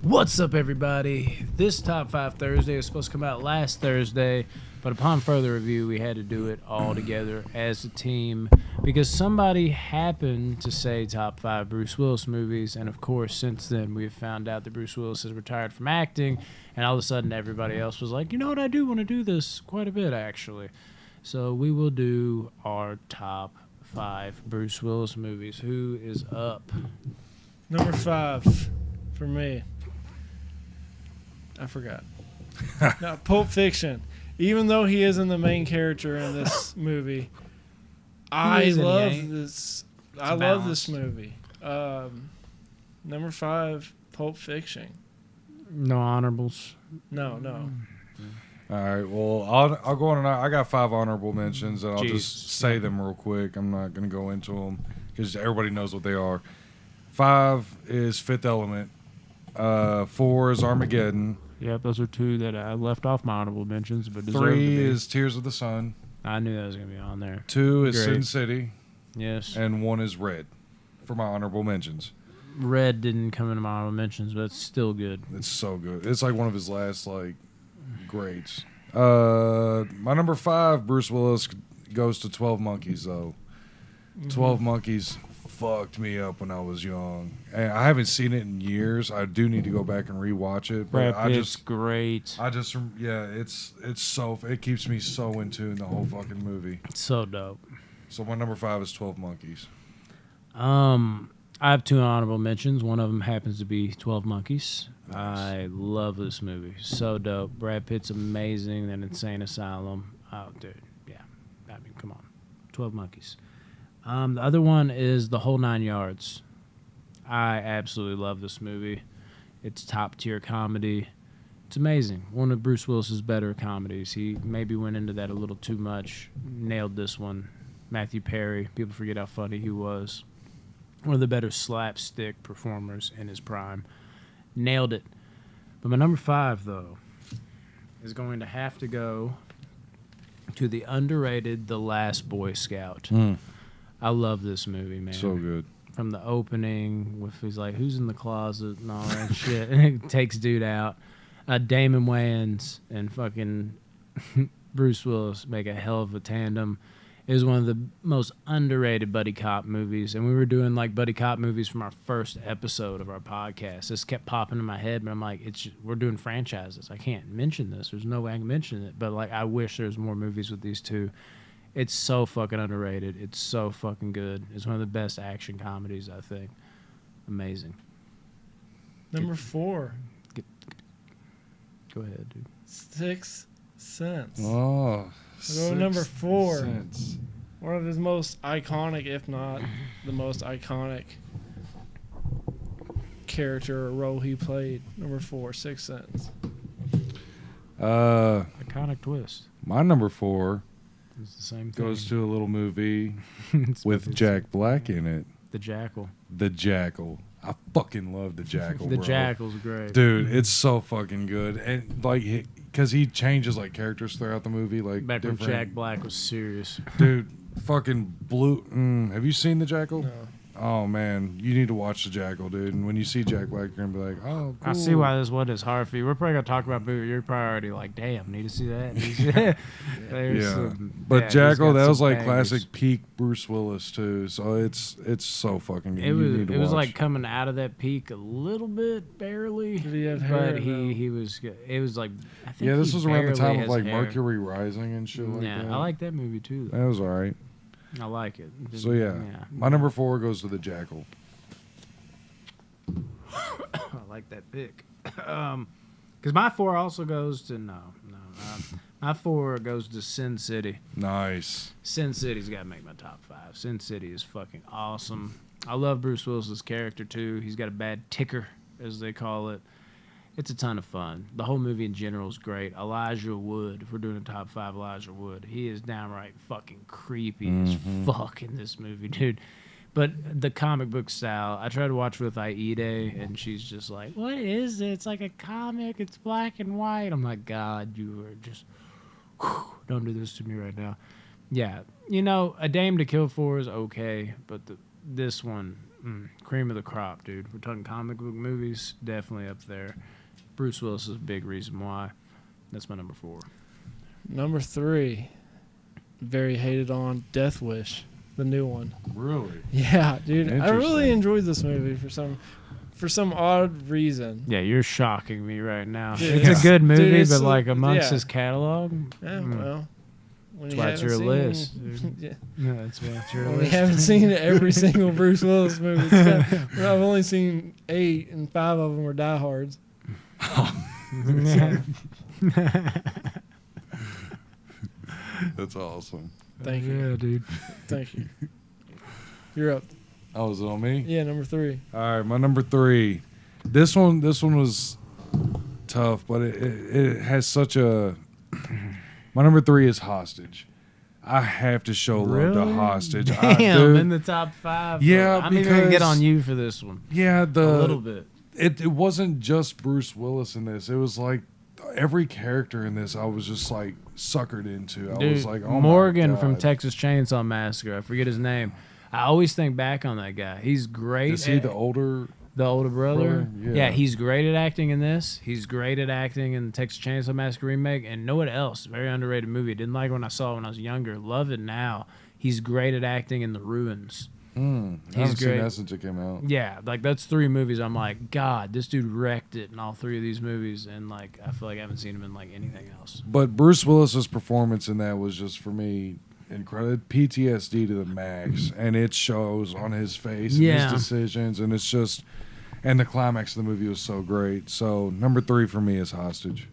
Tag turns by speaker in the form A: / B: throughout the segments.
A: What's up, everybody? This Top 5 Thursday was supposed to come out last Thursday, but upon further review, we had to do it all together as a team because somebody happened to say Top 5 Bruce Willis movies, and of course, since then, we've found out that Bruce Willis has retired from acting, and all of a sudden, everybody else was like, you know what, I do want to do this quite a bit, actually. So we will do our Top 5 Bruce Willis movies. Who is up?
B: Number 5 for me. I forgot. No, Pulp Fiction. Even though he isn't the main character in this movie, I love this. I love this movie. Number 5, Pulp Fiction.
A: No honorables.
B: No.
C: All right. Well, I'll go on and I got 5 honorable mentions, and I'll just say them real quick. I'm not going to go into them because everybody knows what they are. 5 is Fifth Element. 4 is Armageddon.
A: Yep, those are 2 that I left off my honorable mentions, but
C: 3 is Tears of the Sun.
A: I knew that was going to be on there.
C: 2 is Sin City.
A: Yes.
C: And 1 is Red for my honorable mentions.
A: Red didn't come into my honorable mentions, but it's still good.
C: It's so good. It's like one of his last greats. My number 5, Bruce Willis, goes to 12 Monkeys though. 12 Monkeys fucked me up when I was young. And I haven't seen it in years. I do need to go back and rewatch it. But
A: It's great.
C: It's so, it keeps me so in tune the whole fucking movie.
A: It's so dope.
C: So my number 5 is 12 Monkeys.
A: I have 2 honorable mentions. One of them happens to be 12 Monkeys. Nice. I love this movie. So dope. Brad Pitt's amazing. That insane asylum. Oh, dude. Yeah. I mean, come on. 12 Monkeys. The other one is The Whole Nine Yards. I absolutely love this movie. It's top-tier comedy. It's amazing. One of Bruce Willis's better comedies. He maybe went into that a little too much. Nailed this one. Matthew Perry. People forget how funny he was. One of the better slapstick performers in his prime. Nailed it. But my number 5, though, is going to have to go to the underrated The Last Boy Scout. I love this movie, man.
C: So good.
A: From the opening, with he's like, who's in the closet and all that shit. And it takes dude out. Damon Wayans and fucking Bruce Willis make a hell of a tandem. It was one of the most underrated buddy cop movies. And we were doing like buddy cop movies from our first episode of our podcast. This kept popping in my head, but I'm like, we're doing franchises. I can't mention this. There's no way I can mention it. But like, I wish there was more movies with these 2. It's so fucking underrated. It's so fucking good. It's one of the best action comedies, I think. Amazing.
B: Number 4.
A: Go ahead, dude.
B: 6 Sense.
C: Oh,
B: Go number 4.
C: Sense.
B: One of his most iconic, if not the most iconic character or role he played. Number 4, 6 Sense.
A: Iconic twist.
C: My number 4
A: It's the same thing.
C: goes to a little movie with Jack Black in it.
A: The Jackal.
C: The Jackal. I fucking love The Jackal,
A: The
C: bro.
A: Jackal's great.
C: Dude, it's so fucking good. And like, because he changes like characters throughout the movie. Like
A: Back when Jack Black was serious.
C: Dude, fucking blue. Have you seen The Jackal?
B: No.
C: Oh, man. You need to watch The Jackal, dude. And when you see Jack Black, you're going to be like, oh, cool.
A: I see why this one is hard for you. We're probably going to talk about movie. You're probably already like, damn, need to see that.
C: But Jackal, that was like
A: bangers.
C: classic peak Bruce Willis, too. So it's so fucking good.
A: It was like coming out of that peak a little bit, barely.
B: Did he have hair?
A: But he was, it was like, I think
C: this was around the time of like
A: hair.
C: Mercury Rising and shit like that.
A: Yeah, I like that movie, too.
C: That was all right.
A: I like it.
C: So, yeah. My number 4 goes to The Jackal.
A: I like that pick. Because my 4 also goes to my 4 goes to Sin City.
C: Nice.
A: Sin City's got to make my top 5. Sin City is fucking awesome. I love Bruce Willis's character too. He's got a bad ticker, as they call it. It's a ton of fun. The whole movie in general is great. Elijah Wood, if we're doing a top 5, Elijah Wood, he is downright fucking creepy as fuck in this movie, dude. But the comic book style, I tried to watch with Aide, and she's just like, what is it? It's like a comic. It's black and white. I'm like, God, you are just, don't do this to me right now. Yeah, A Dame to Kill For is okay, but this one, cream of the crop, dude. We're talking comic book movies, definitely up there. Bruce Willis is a big reason why. That's my number 4.
B: Number 3, very hated on, Death Wish, the new one.
C: Really?
B: Yeah, dude. I really enjoyed this movie for some odd reason.
A: Yeah, you're shocking me right now.
B: Dude,
A: it's a good movie,
B: dude,
A: but like amongst his catalog,
B: yeah, well, when
A: that's why it's your list. Dude.
B: Yeah.
A: No, that's why it's your
B: Well,
A: list.
B: we haven't seen every single Bruce Willis movie. I've only seen 8, and 5 of them were diehards.
C: That's awesome.
B: Thank you.
A: Yeah, dude.
B: Thank you. You're up.
C: Oh, is it on me?
B: Yeah, number 3.
C: All right, my number 3. This one was tough, but it has such a. My number 3 is Hostage. I have to show love to Hostage.
A: Damn, in the top 5.
C: Yeah,
A: I'm even gonna get on you for this one.
C: Yeah,
A: a little bit.
C: It wasn't just Bruce Willis in this. It was like every character in this I was just like suckered into. I was like, oh
A: Morgan
C: my God.
A: from Texas Chainsaw Massacre. I forget his name. I always think back on that guy. He's great.
C: Is he the older
A: brother?
C: Yeah.
A: He's great at acting in this. He's great at acting in the Texas Chainsaw Massacre remake. And know what else? Very underrated movie. Didn't like it when I saw it when I was younger. Love it now. He's great at acting in The Ruins.
C: I haven't seen that since it came out.
A: Yeah, like that's 3 movies. I'm like, God, this dude wrecked it in all 3 of these movies. And like, I feel like I haven't seen him in like anything else.
C: But Bruce Willis's performance in that was just, for me, incredible. PTSD to the max, and it shows on his face and his decisions, and it's just, and the climax of the movie was so great. So number 3 for me is Hostage.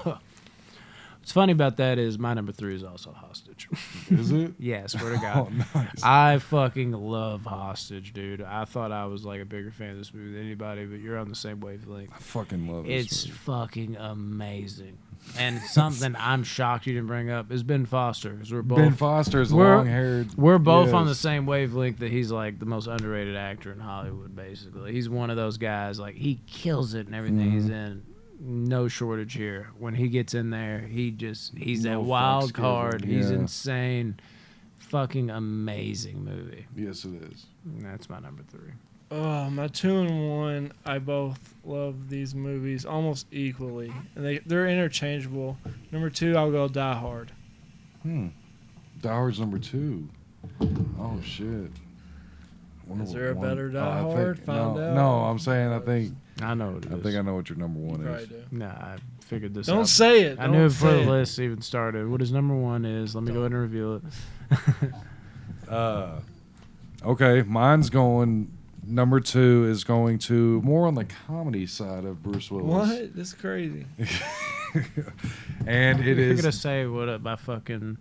A: What's funny about that is my number 3 is also Hostage.
C: Is it?
A: Yeah, swear to God.
C: Oh, nice.
A: I fucking love Hostage, dude. I thought I was like a bigger fan of this movie than anybody, but you're on the same wavelength.
C: I fucking love it.
A: It's fucking amazing. And something I'm shocked you didn't bring up is Ben Foster. Because we're both
C: Ben Foster is long-haired.
A: We're both on the same wavelength that he's like the most underrated actor in Hollywood, basically. He's one of those guys, like he kills it in everything he's in. No shortage here. When he gets in there, he's that wild card. He's insane. Fucking amazing movie.
C: Yes, it is.
A: And that's my number 3.
B: Oh, my 2 and 1. I both love these movies almost equally, and they're interchangeable. Number 2, I'll go Die Hard.
C: Die Hard's number 2. Oh shit.
B: Is there a better Die Hard? Find out.
C: No, I'm saying I think
A: I know what it is.
C: I think I know what your number 1
B: Probably
C: is.
B: do.
A: Nah, I figured this out.
B: Don't say it.
A: I knew it before the list even started. What his number 1 is. Let me go ahead and reveal it.
C: Okay, mine's going. Number 2 is going to more on the comedy side of Bruce Willis.
B: What? This is crazy.
C: And it
A: You're
C: is
A: gonna say what up by fucking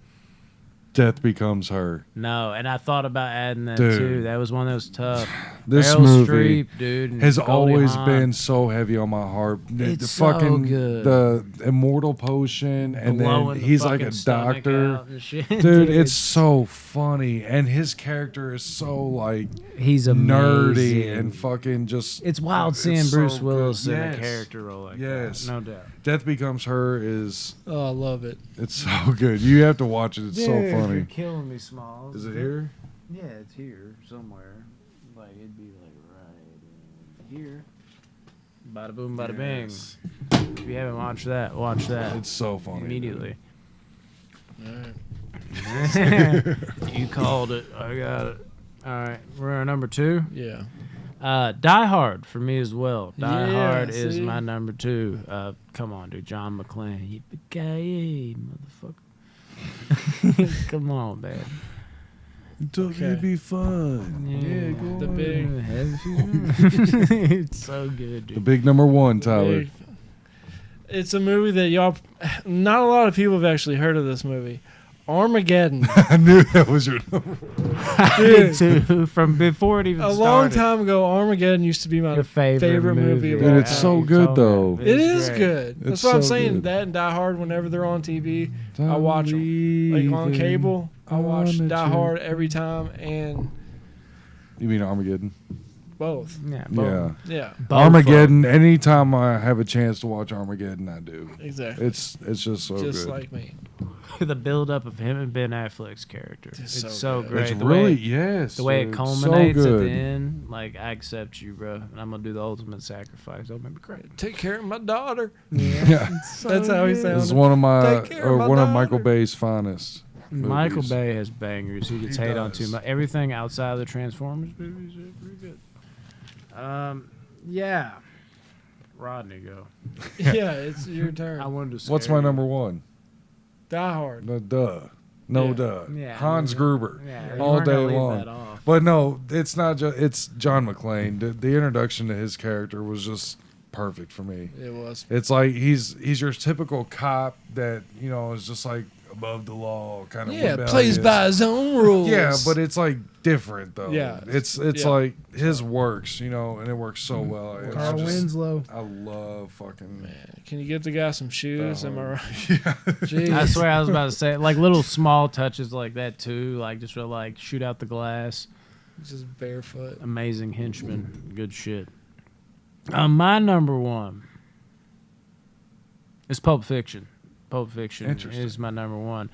C: Death Becomes Her.
A: no, and I thought about adding that
C: Dude.
A: too. That was one that was tough.
C: This
A: Meryl
C: movie
A: Streep, dude, and
C: has
A: Goldie
C: always
A: Hawn.
C: been so heavy on my heart.
A: It's
C: the
A: so
C: fucking
A: good.
C: the immortal potion, and
A: Blowing
C: then
A: the
C: he's like
A: fucking
C: a
A: stomach
C: doctor.
A: out and shit.
C: Dude, it's so funny, and his character is so like
A: he's amazing.
C: nerdy and fucking just.
A: It's wild
C: it's
A: seeing
C: so
A: Bruce
C: good.
A: Willis in a
C: Yes.
A: character role like
C: Yes.
A: that. No doubt.
C: Death Becomes Her is
B: Oh, I love it.
C: it's so good. You have to watch it. It's so
A: Dude,
C: funny.
A: You're killing me, Smalls.
C: Is it here?
A: Yeah, it's here somewhere. Like it'd be like right here. Bada boom, bada
C: Yes.
A: bing. If you haven't watched that, watch that
C: It's so funny.
A: immediately.
B: All right.
A: You called it. I got it. All right, we're on number 2.
B: Yeah.
A: Die Hard for me as well. Die
B: Yeah,
A: Hard is
B: see?
A: my number 2. Come on, dude. John McClane. Yippee-ki-yay, motherfucker. Come on, man.
C: It'd be fun.
A: Yeah,
B: The big.
A: It's so good,
C: The
A: dude.
C: big number 1, Tyler.
B: Big- It's a movie that y'all. Not a lot of people have actually heard of this movie. Armageddon.
C: I knew that was your number.
A: Me too. From before it even
B: A
A: started.
B: long time ago, Armageddon used to be my
A: Your favorite
B: movie of
A: movie.
B: all
C: Dude, it's
B: time.
C: so good, though.
B: It is
A: great.
B: good. That's
C: It's
B: what I'm
C: so
B: saying.
C: good.
B: That and Die Hard, whenever they're on TV, I watch them. Like on cable, I watch Die Hard every time. And
C: You mean Armageddon?
B: both.
A: Yeah,
C: Yeah.
B: Yeah,
A: both
C: Armageddon. Anytime I have a chance to watch Armageddon, I do.
B: exactly.
C: It's just so
B: Just
C: good.
B: like me.
A: the build up of him and Ben Affleck's character.
B: It's
A: It's
B: so
A: so
B: good.
A: great.
C: It's
A: the
C: really
A: way,
C: yes.
A: the way it
C: dude.
A: culminates
C: so
A: at
C: good.
A: the end. Like, I accept you, bro, and I'm gonna do the ultimate sacrifice. Don't make me cry.
B: Take care of my daughter.
C: Yeah,
B: That's how he
C: it's
B: sounds.
C: one of my
B: Take care of my
C: one of
B: daughter.
C: Michael Bay's finest.
A: Michael
C: movies.
A: Bay has bangers. He gets
C: He
A: hate on
C: does.
A: too much. Everything outside of the Transformers movies is pretty good. Yeah. Rodney, go.
B: Yeah, it's your
A: I
B: turn.
A: wanted to.
C: What's
A: scare
C: my
A: you.
C: number one?
B: Die Hard.
C: No, duh. No,
B: Yeah.
C: duh.
A: Yeah,
C: Hans Gruber.
A: Yeah, you
C: All
A: weren't gonna
C: day
A: leave
C: long.
A: that off.
C: But no, it's not just. It's John McClane. The introduction to his character was just perfect for me.
B: It was.
C: It's like he's your typical cop that is just like above the law, kind of
B: Yeah, plays by his own rules.
C: Yeah, but it's like different though.
B: Yeah.
C: it's
B: Yeah.
C: like his works, and it works so well. And
A: Carl Winslow.
C: I love fucking.
B: Man, can you get the guy some shoes? Am I right?
C: Yeah.
B: Jeez.
A: I swear I was about to say like little small touches like that too, like just to like shoot out the glass.
B: Just barefoot.
A: Amazing henchman, good shit. My number one is Pulp Fiction. Pulp Fiction
C: Interesting.
A: is my number one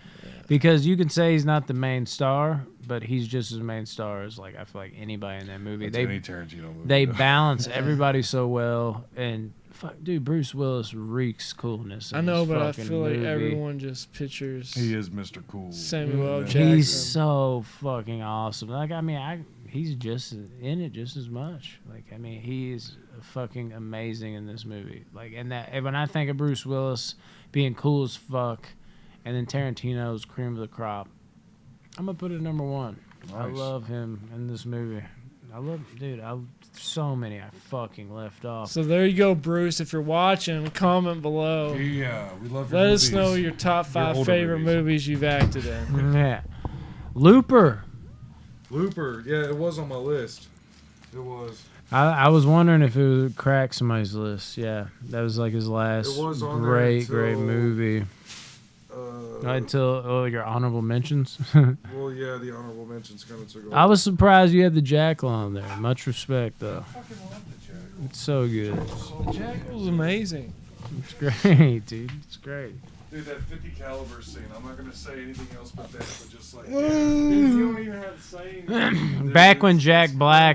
A: because you can say he's not the main star, but he's just as main star as like I feel like anybody in that movie.
C: That's any Tarantino movie.
A: They balance everybody so well, and fuck, dude, Bruce Willis reeks coolness. In
B: I know,
A: this
B: but I
A: fucking
B: feel like
A: movie.
B: everyone just pictures
C: He is Mr. Cool.
B: Samuel L.
C: Yeah.
B: Jackson.
A: He's so fucking awesome. Like, I mean, he's just in it just as much. Like, I mean, he is fucking amazing in this movie. Like, and when I think of Bruce Willis being cool as fuck, and then Tarantino's cream of the crop, I'm gonna put it number one. I
C: Nice.
A: love him in this movie. So many I fucking left off.
B: So there you go, Bruce. If you're watching, comment below.
C: Yeah, we love your
B: Let us
C: movies.
B: know your top 5
C: older
B: favorite
C: movies.
B: movies you've acted in.
A: Yeah, Looper.
C: Looper. Yeah, it was on my list. It was.
A: I was wondering if it would crack somebody's list. Yeah, that was like his last
C: It was on there
A: great
C: until-
A: movie. Until your honorable mentions.
C: Well, yeah, the honorable mentions kind of took over.
A: I was surprised you had the Jackal on there. Much respect, though.
C: fucking love the Jack.
A: It's so good.
B: Jack was amazing.
A: It's great, dude. It's great.
C: Dude, that 50 caliber scene. I'm not gonna say anything else but that. But just like,
B: You don't even have to say anything.
A: Back when Jack Black